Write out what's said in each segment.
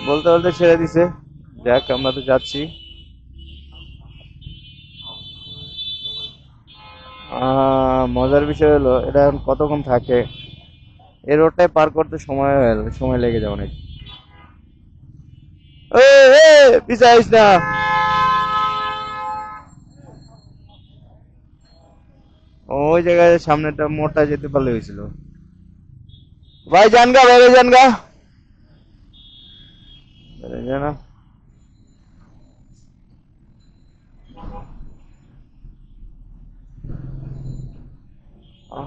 বলতে বলতে ছেড়ে দিছে। যাক, আমরা তো যাচ্ছি। মজার বিষয় হলো এটা এখন কতক্ষণ থাকে, এই রোডটায় পার করতে সময় লেগে যায় অনেক। পিছাইস না। ওই জায়গায় সামনেটা মোড়টা যেতে পারলে হয়েছিল। ভাই জানগা, বাইরে জানগা, জানা।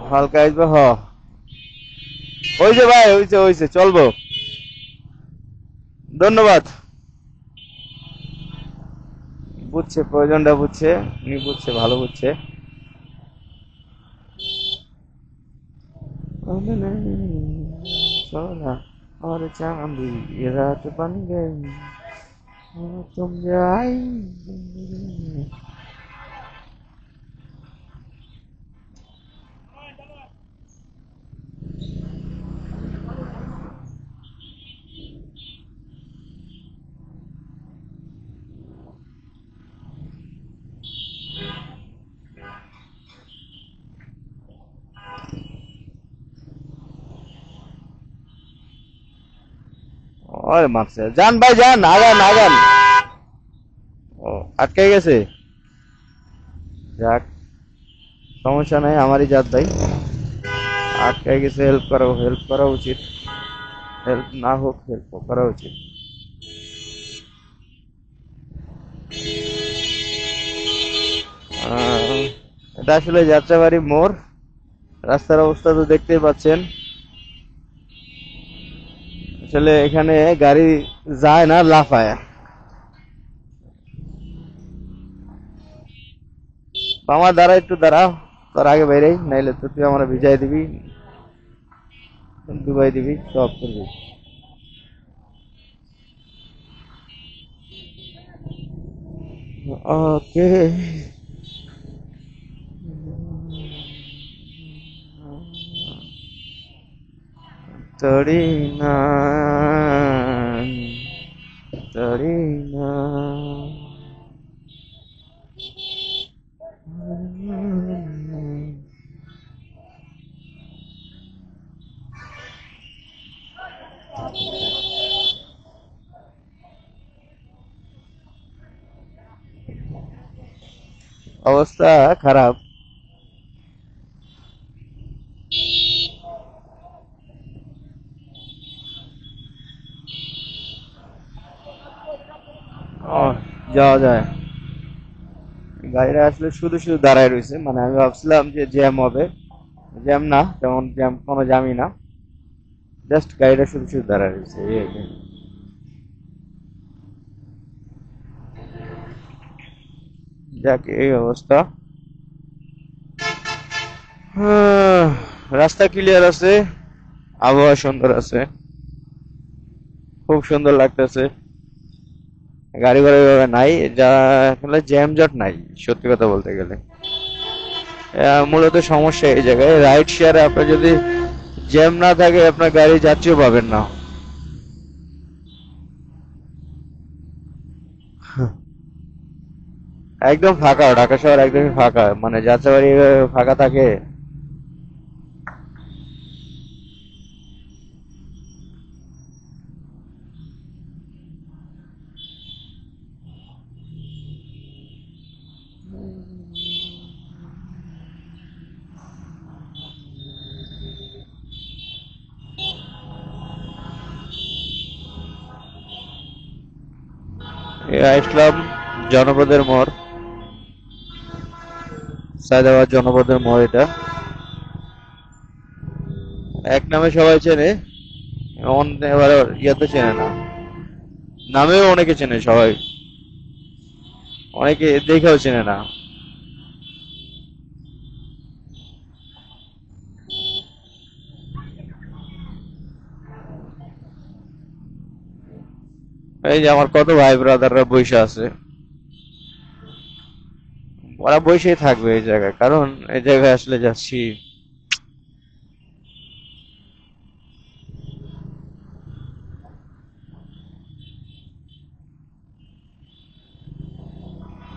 হালকা আসবে হ। ওই যে ভাই, হইছে হইছে, চলবো। ধন্যবাদ। বুঝছে, প্রয়োজনটা বুঝছে, উনি বুঝছে, ভালো বুঝছে। सोना और चांदी ये रात बन गई, तुम जो आई। और মারছে, যান ভাই যান, আগান আগান। ও, আটকে গেছে। যাক, সমস্যা নাই, আমারই জাত ভাই। আটকে গেছে, হেল্প করা উচিত। হেল্প না হোক, হেল্প করা উচিত। এটা আসলে যাত্রাবাড়ি মোড়। রাস্তার অবস্থা তো দেখতেই পাচ্ছেন। আসলে এখানে গাড়ি যায় না, লাফায়। আমার দাঁড়া, একটু দাঁড়াও। তোর আগে বাইরেই, নাইলে তো তুই আমার ভিজাই দিবি, ডুবাই দিবি, সব করবি। ওকে। তরি না, তরি না। অবস্থা খারাপ। ও, যাওয়া যায়। গাড়িটা আসলে শুধু শুধু দাঁড়ায় রয়েছে, মানে আমি ভাবছিলাম যে জ্যাম হবে। জ্যাম না, তেমন জ্যাম, কোনো জ্যামই না। জাস্ট গাড়িটা শুধু শুধু দাঁড়ায় রয়েছে, এই আর কি। যাক, এই অবস্থা। আহ, রাস্তা ক্লিয়ার আছে, আবহাওয়া সুন্দর আছে, খুব সুন্দর লাগতেছে। গাড়ি ঘোড়া এভাবে নাই, যা আসলে জ্যাম জট নাই, সত্যি কথা বলতে গেলে। মূলত সমস্যা এই জায়গায়, রাইড শেয়ারে আপনার যদি জ্যাম না থাকে, আপনার গাড়ি যাত্রীও পাবেন না। একদম ফাঁকা, ঢাকা শহর একদমই ফাঁকা, মানে যাত্রাবাড়ি এভাবে ফাঁকা থাকে। আসলাম জনপদের মোড়, সায়দাবাদ জনপদের মোড় এটা। এক নামে সবাই চেনে, এবারে ইয়াতে চেনে না, নামেও অনেকে চেনে সবাই, অনেকে দেখেও চেনে না। এই যে আমার কত ভাই ব্রাদাররা বসে আছে, ওরা বসেই থাকবে এই জায়গায়, কারণ এই জায়গায় আসলে যাচ্ছি।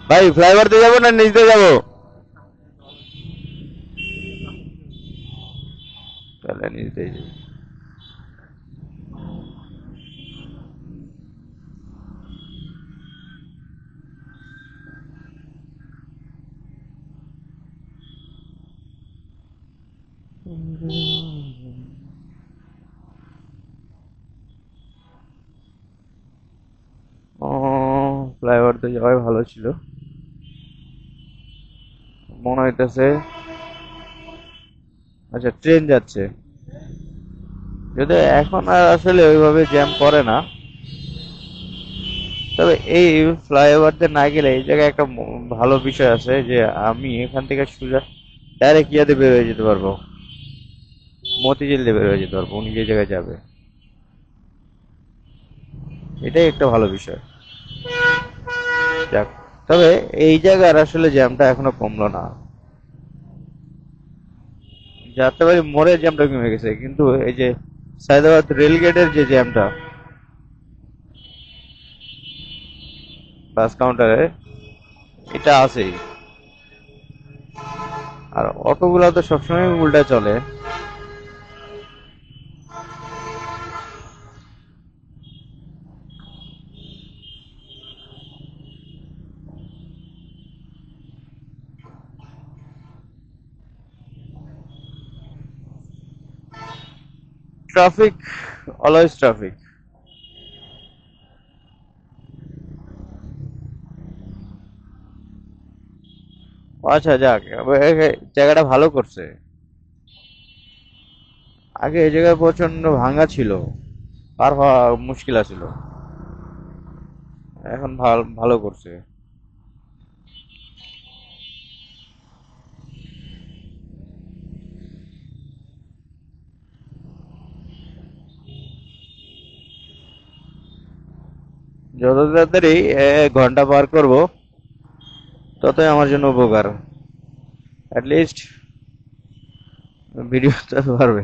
ভাই ফ্লাইওভার দিয়ে যাবো না নিচ দিয়ে যাবো? তাহলে নিচ দিয়ে যাবো। ও, ফ্লাইওভার দিয়ে যাওয়াই ভালো ছিল মনে হইতেছে। আচ্ছা, ট্রেন যাচ্ছে। যদি এখন আর আসলে ওইভাবে জ্যাম করে না, তবে এই ফ্লাইওভার দিয়ে না গেলে এই জায়গায় একটা ভালো বিষয় আছে যে আমি এখান থেকে সোজা ডাইরেক্ট ইয়াতে বের হয়ে যেতে পারবো, মতিঝিল দিয়ে বের হয়ে যেতে পারবো উনি যে জায়গায় যাবে। এটাই একটা ভালো বিষয়। যাক, তবে এই জায়গার আসলে জ্যামটা এখনো কমলো না। যাত্রাবাড়ি মোড়ের জ্যামটা কমে গেছে, কিন্তু এই যে সায়দাবাদ রেল গেটের যে জ্যামটা বাস কাউন্টারে, এটা আছেই। আর অটোগুলো তো সবসময় উল্টা চলে। Traffic, always traffic. আচ্ছা, যাক, জায়গাটা ভালো করছে। আগে এই জায়গায় প্রচন্ড ভাঙা ছিল, পার হওয়া মুশকিল আছিল। এখন ভালো ভালো করছে। যত তাড়াতাড়ি ঘন্টা পার করব, ততই আমার জন্য উপকার। লিস্ট ভিডিও তো পারবে।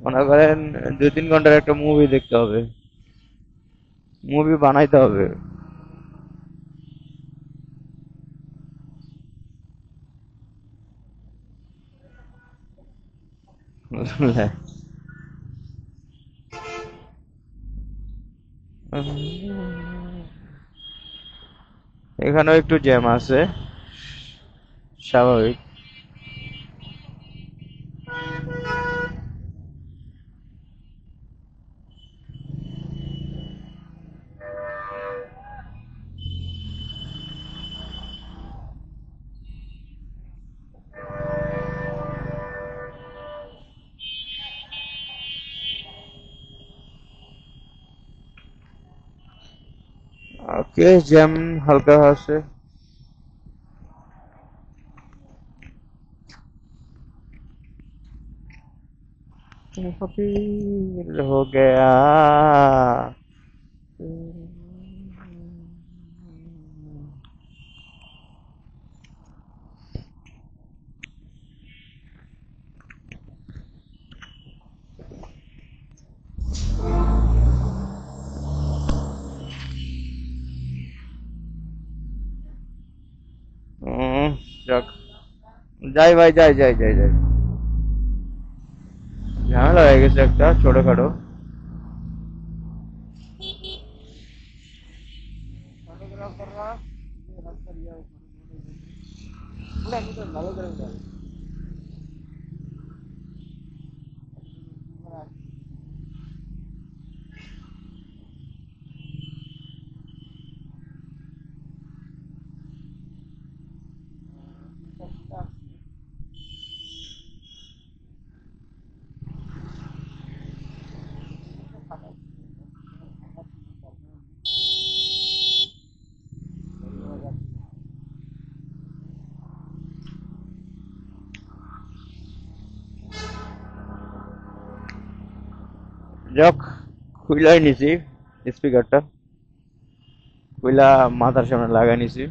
মনে করেন 2-3 ঘন্টার একটা মুভি দেখতে হবে, মুভি বানাইতে হবে। বুঝলে? এখানেও একটু জ্যাম আছে, স্বাভাবিক। ওকে, জ্যাম হালকা আছে। फील हो गया। যাক, যাই ভাই, যাই যাই যাই যাই। ঝামেলা হয়ে গেছে একটা ছোটখাটো। যাক, খুইলাই নিছি স্পিকারটা, খুইলা মাথার সামনে লাগাই নিছি।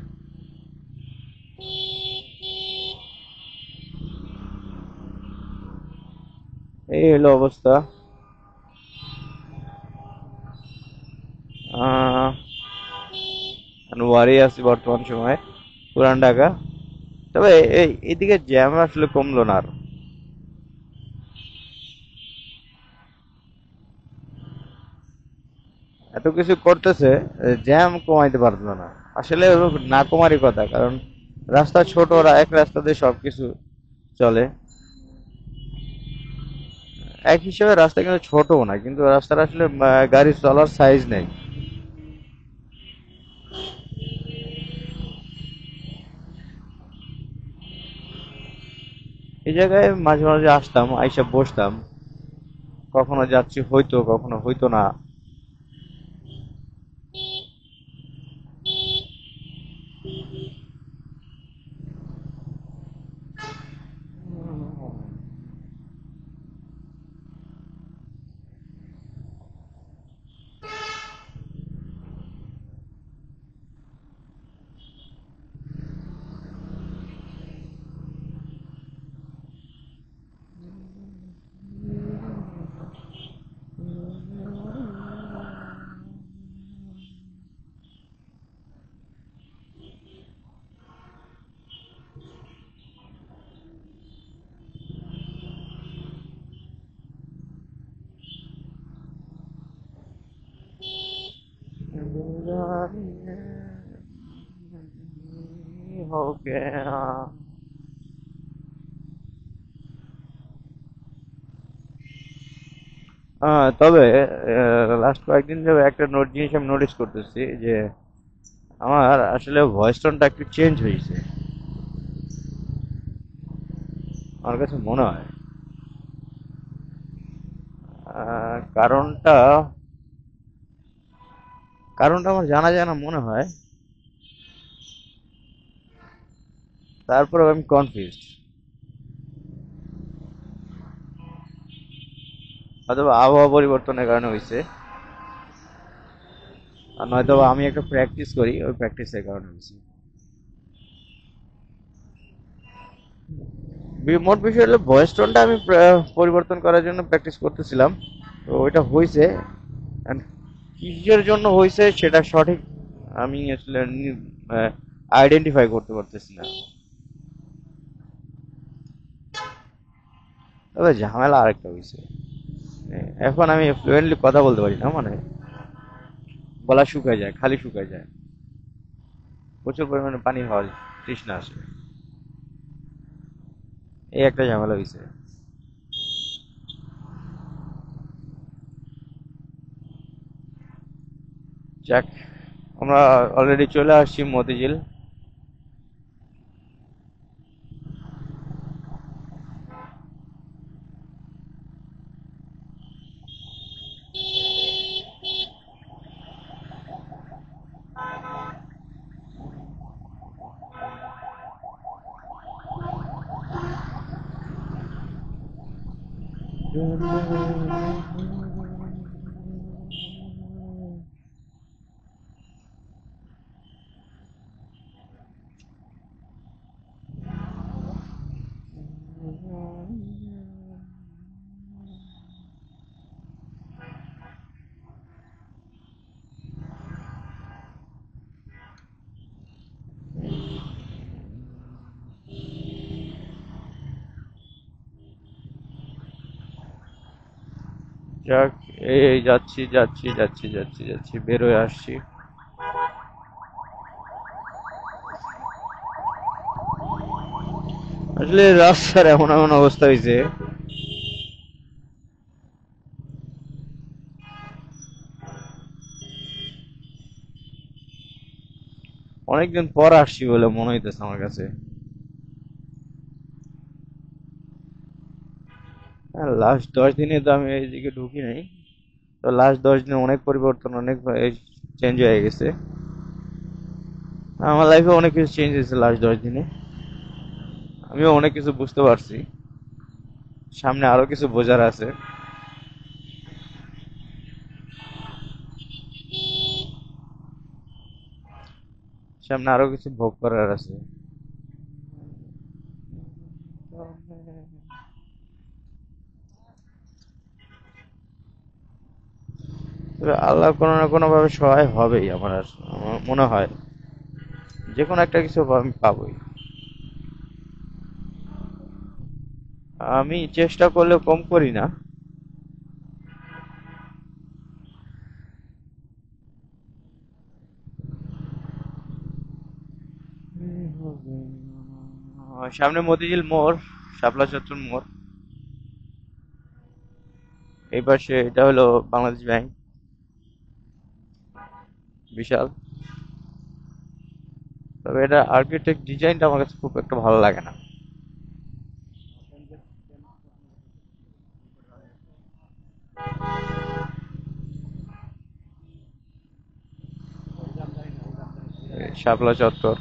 এই হলো অবস্থা। আহ ওয়ারি আছি বর্তমান সময়ে, পুরান ঢাকা। তবে এইদিকে জ্যাম আসলে কমলো না আর। এত কিছু করতেছে, জ্যাম কমাইতে পারলো না। আসলে ও না কমারই কথা, কারণ রাস্তা ছোট, ওরা এক রাস্তা দিয়ে সবকিছু চলে। এক হিসেবে রাস্তা কিন্তু ছোটও না, কিন্তু রাস্তাটা আসলে গাড়ি চলার সাইজ নেই। এই জায়গায় মাঝে মাঝে আসতাম, আইসা বসতাম। কখনো যাচ্ছি হইতো, কখনো হইতো না। हो गया। তবে লাস্ট কয়েকদিন ধরে একটা জিনিস আমি নোটিস করতেছি যে আমার আসলে ভয়েস টোনটা একটু চেঞ্জ হয়েছে। আমার কাছে মনে হয় কারণটা কারণটা আমার জানা জানা মনে হয়, তারপরে আমি কনফিউজড। অথবা আবহাওয়া পরিবর্তনের কারণে হয়েছে, আর নয়তো বা আমি একটা প্র্যাকটিস করি, ওই প্র্যাকটিসের কারণে হয়েছে। মোট বিষয় হলো ভয়েস টোনটা আমি পরিবর্তন করার জন্য প্র্যাকটিস করতেছিলাম, তো ওইটা হয়েছে। And কিসের জন্য হয়েছে সেটা সঠিক আমি আসলে আইডেন্টিফাই করতে পারতেছি না। তবে ঝামেলা আরেকটা হয়েছে, এখন আমি ফ্লুয়েন্টলি কথা বলতে পারি না, মানে গলা শুকায় যায়, খালি শুকায় যায়। প্রচুর পরিমাণে পানি হওয়ার তৃষ্ণা আসে। এই একটা ঝামেলা হয়েছে। যাক, আমরা অলরেডি চলে আসছি মতিঝিল। যাক, এই যাচ্ছি যাচ্ছি যাচ্ছি যাচ্ছি যাচ্ছি, বের হয়ে আসছি। আসলে রাস্তার এমন এমন অবস্থা হয়েছে, অনেকদিন পর আসছি বলে মনে হইতেছে আমার কাছে। লাস্ট 10 দিনে তো আমি এইদিকে ঢুকি নাই, তো লাস্ট 10 দিনে অনেক পরিবর্তন, অনেক চেঞ্জ হয়ে গেছে। আমার লাইফে অনেক কিছু চেঞ্জ হয়েছে লাস্ট 10 দিনে। আমিও অনেক কিছু বুঝতে পারছি, সামনে আরো কিছু বোঝার আছে। সামনে আরো কিছু ভোগ করার আছে। তবে আল্লাহ কোনো না কোনো ভাবে সহায় হবেই আমার মনে হয় যে কোনো একটা কিছু আমি পাবোই। আমি চেষ্টা করলে কম করি না। সামনে মতিঝিল মোড়, শাপলা চত্বর মোড়। এই পাশে এটা হলো বাংলাদেশ ব্যাংক, বিশাল। তবে এটা আর্কিটেক্ট ডিজাইনটা আমার কাছে খুব একটা ভালো লাগে না। এই শাপলা চত্বর।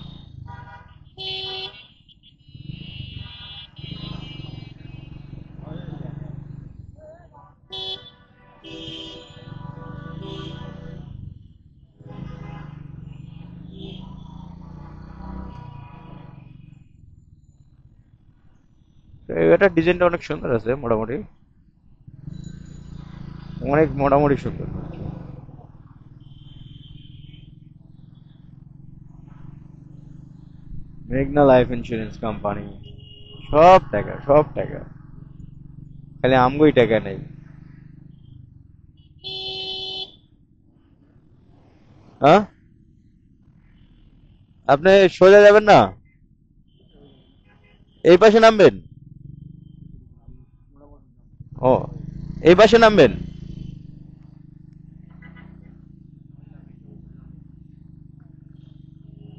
তো এটার ডিজাইনটা অনেক সুন্দর আছে, মোটামুটি অনেক মোটামুটি সুন্দর। মেঘনা লাইফ ইন্স্যুরেন্স কোম্পানি। সব টাকা, সব টাকা, খালি আমগোই টাকা নেই। হ্যাঁ, আপনি সোজা যাবেন না, এই পাশে নামবেন। ও, এই পাশে নামবেন।